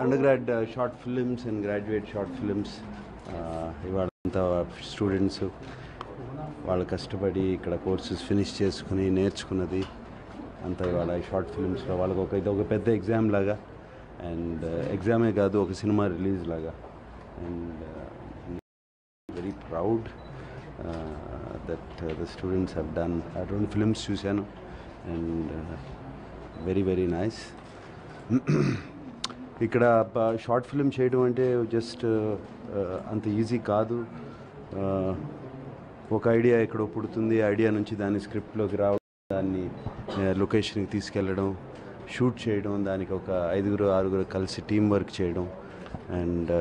Undergrad short films and graduate short films. ఇవాళ అంతా students వాళ్ళు కష్టపడి ఇక్కడ కోర్సెస్ ఫినిష్ చేసుకుని నేర్చుకున్నది అంతా ఇవాళ షార్ట్ ఫిలిమ్స్లో వాళ్ళకి ఇదొక పెద్ద ఎగ్జామ్ లాగా. అండ్ ఎగ్జామే కాదు, ఒక సినిమా రిలీజ్ లాగా. And very proud that the students have done. 2 films చూశాను అండ్ వెరీ నైస్. ఇక్కడ షార్ట్ ఫిల్మ్ చేయడం అంటే జస్ట్ అంత ఈజీ కాదు. ఒక ఐడియా ఎక్కడో పుడుతుంది, ఐడియా నుంచి దాన్ని స్క్రిప్ట్లోకి రావడం, దాన్ని లొకేషన్కి తీసుకెళ్ళడం, షూట్ చేయడం, దానికి ఒక 5-6 కలిసి టీం వర్క్ చేయడం. And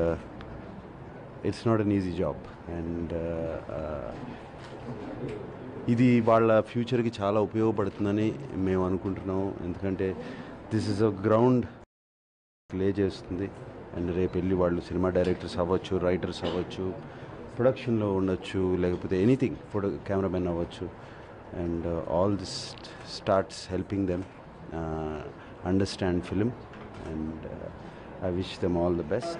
it's not an easy job. And ఇది వాళ్ళ ఫ్యూచర్కి చాలా ఉపయోగపడుతుందని మేము అనుకుంటున్నాం. ఎందుకంటే దిస్ ఇస్ అ గ్రౌండ్ లే చేస్తుంది. అండ్ రేపు వెళ్ళి వాళ్ళు సినిమా డైరెక్టర్స్ అవ్వచ్చు, రైటర్స్ అవ్వచ్చు, ప్రొడక్షన్లో ఉండొచ్చు, లేకపోతే ఎనీథింగ్, కెమెరామెన్ అవ్వచ్చు. And all this starts helping them understand film. And I wish them all the best.